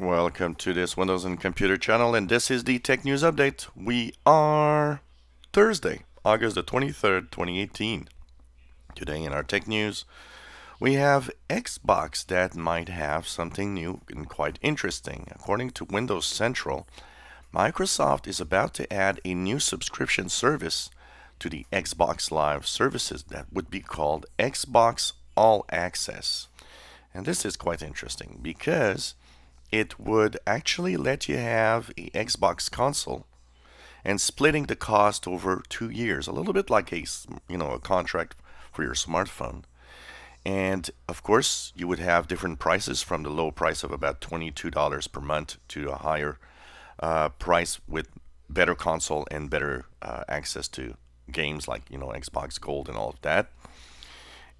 Welcome to this Windows and Computer channel, and this is the Tech News Update. We are Thursday, August the 23rd, 2018. Today in our Tech News, we have Xbox that might have something new and quite interesting. According to Windows Central, Microsoft is about to add a new subscription service to the Xbox Live services that would be called Xbox All Access. And this is quite interesting because it would actually let you have a Xbox console and splitting the cost over 2 years, a little bit like a contract for your smartphone. And of course, you would have different prices from the low price of about $22 per month to a higher price with better console and better access to games like Xbox Gold and all of that.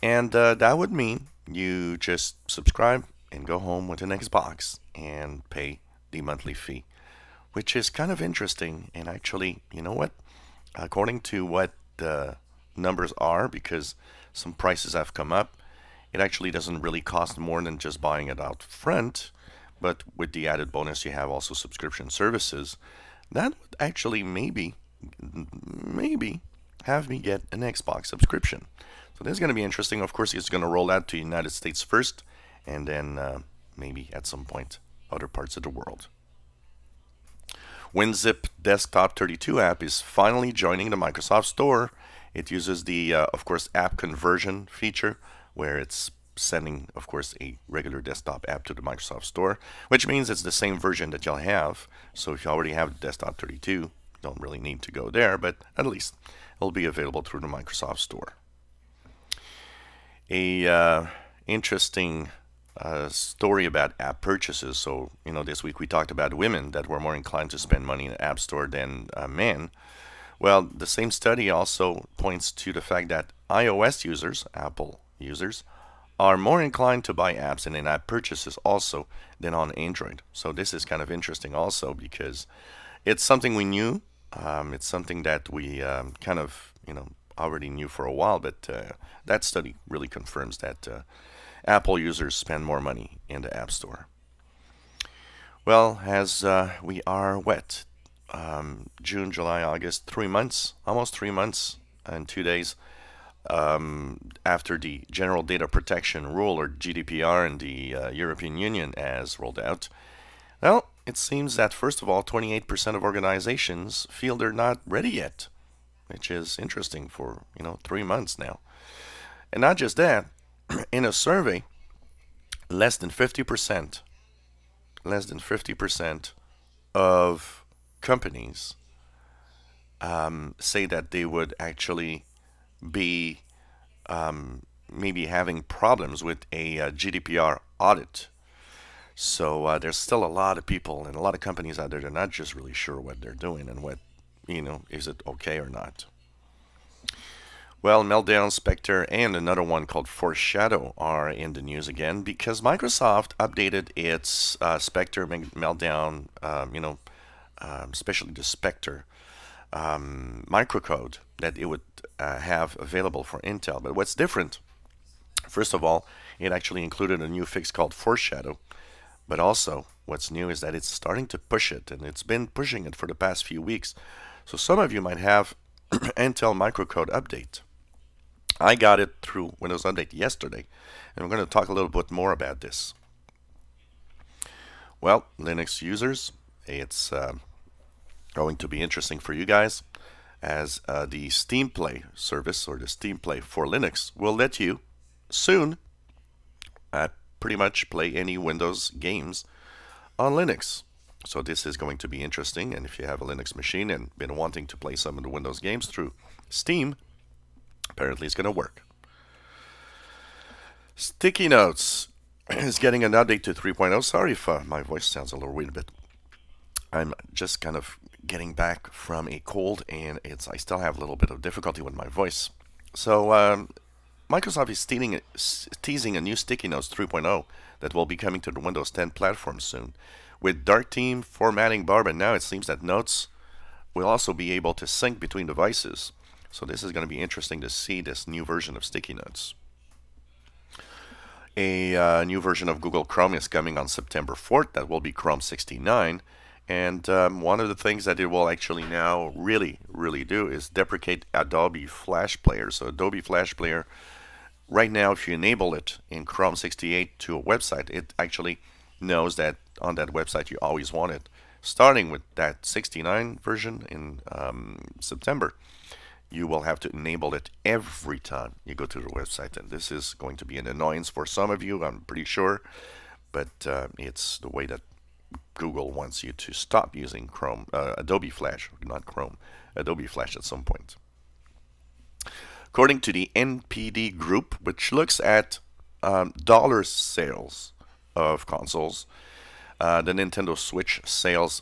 And that would mean you just subscribe and go home with an Xbox and pay the monthly fee, which is kind of interesting. And actually, you know what? According to what the numbers are, because some prices have come up, it actually doesn't really cost more than just buying it out front. But with the added bonus, you have also subscription services. That would actually maybe have me get an Xbox subscription. So this is going to be interesting. Of course, it's going to roll out to the United States first, and then maybe at some point other parts of the world. WinZip Desktop 32 app is finally joining the Microsoft Store. It uses the, of course, app conversion feature, where it's sending, of course, a regular desktop app to the Microsoft Store, which means it's the same version that you'll have. So if you already have the Desktop 32, you don't really need to go there, but at least it'll be available through the Microsoft Store. A interesting story about app purchases. So, this week we talked about women that were more inclined to spend money in the App Store than men. Well, the same study also points to the fact that iOS users, Apple users, are more inclined to buy apps and in-app purchases also than on Android. So this is kind of interesting also because it's something we knew. It's something that we kind of, already knew for a while, but that study really confirms that Apple users spend more money in the App Store. Well, as we are wet, June, July, August, 3 months, almost 3 months and 2 days after the General Data Protection Rule, or GDPR, in the European Union has rolled out. Well, it seems that first of all, 28% of organizations feel they're not ready yet, which is interesting for 3 months now. And not just that, in a survey, less than 50% of companies say that they would actually be maybe having problems with a GDPR audit. So there's still a lot of people and a lot of companies out there that are not just really sure what they're doing and what, is it okay or not. Well, Meltdown, Spectre, and another one called Foreshadow are in the news again because Microsoft updated its Spectre, Meltdown, especially the Spectre microcode that it would have available for Intel. But what's different, first of all, it actually included a new fix called Foreshadow. But also, what's new is that it's starting to push it, and it's been pushing it for the past few weeks. So some of you might have Intel microcode update. I got it through Windows Update yesterday, and we're going to talk a little bit more about this. Well, Linux users, it's going to be interesting for you guys, as the Steam Play service, or the Steam Play for Linux, will let you soon pretty much play any Windows games on Linux. So this is going to be interesting, and if you have a Linux machine and been wanting to play some of the Windows games through Steam, apparently it's going to work. Sticky Notes is getting an update to 3.0. Sorry if my voice sounds a little weird, but I'm just kind of getting back from a cold, and I still have a little bit of difficulty with my voice. So Microsoft is teasing a new Sticky Notes 3.0 that will be coming to the Windows 10 platform soon. With Dark Theme formatting bar, but now it seems that Notes will also be able to sync between devices. So this is going to be interesting to see this new version of Sticky Notes. A new version of Google Chrome is coming on September 4th. That will be Chrome 69. And one of the things that it will actually now really do is deprecate Adobe Flash Player. So Adobe Flash Player, right now, if you enable it in Chrome 68 to a website, it actually knows that on that website you always want it. Starting with that 69 version in September, you will have to enable it every time you go to the website. And this is going to be an annoyance for some of you, I'm pretty sure. But it's the way that Google wants you to stop using Chrome, Adobe Flash, not Chrome, Adobe Flash at some point. According to the NPD Group, which looks at dollar sales of consoles, the Nintendo Switch sales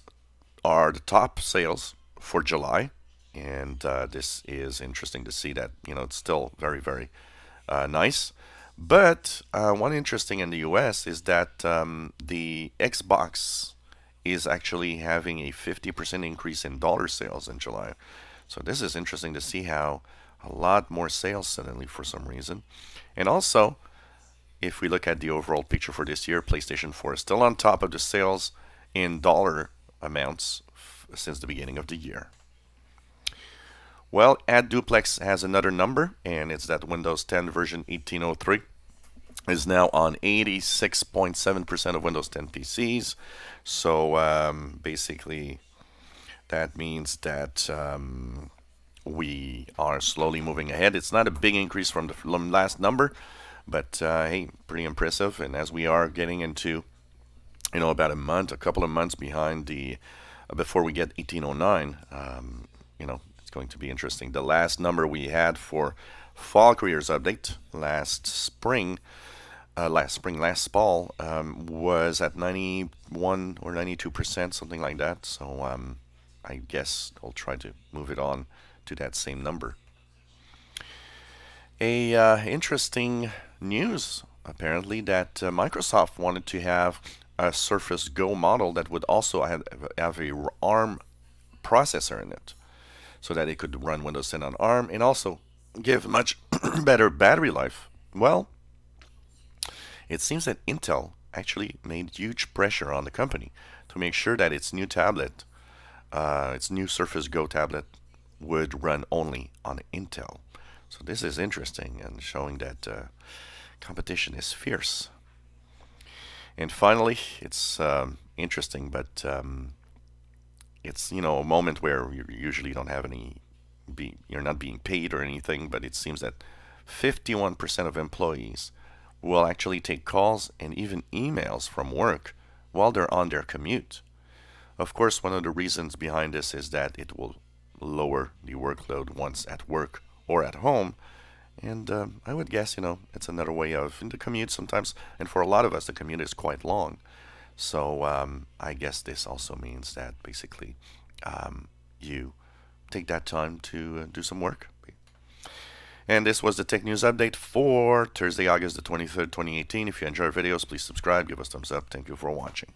are the top sales for July, and this is interesting to see that it's still very nice. But one interesting in the US is that the Xbox is actually having a 50% increase in dollar sales in July. So this is interesting to see how a lot more sales suddenly for some reason. And also, if we look at the overall picture for this year, PlayStation 4 is still on top of the sales in dollar amounts since the beginning of the year. Well, AdDuplex has another number, and it's that Windows 10 version 1803 is now on 86.7% of Windows 10 PCs. So basically, that means that we are slowly moving ahead. It's not a big increase from the last number, but hey, pretty impressive. And as we are getting into, about a couple of months behind the before we get 1809, it's going to be interesting. The last number we had for Fall Careers Update last fall was at 91 or 92%, something like that. So I guess I'll try to move it on to that same number. Interesting news, apparently, that Microsoft wanted to have a Surface Go model that would also have a ARM processor in it, so that it could run Windows 10 on ARM and also give much better battery life. Well, it seems that Intel actually made huge pressure on the company to make sure that its new tablet, its new Surface Go tablet, would run only on Intel. So this is interesting and showing that competition is fierce. And finally, it's interesting, but it's a moment where you usually don't have you're not being paid or anything, but it seems that 51% of employees will actually take calls and even emails from work while they're on their commute. Of course, one of the reasons behind this is that it will lower the workload once at work or at home. And I would guess, it's another way of in the commute sometimes. And for a lot of us, the commute is quite long. So I guess this also means that basically you take that time to do some work. And this was the Tech News Update for Thursday, August the 23rd, 2018. If you enjoy our videos, please subscribe, give us a thumbs up. Thank you for watching.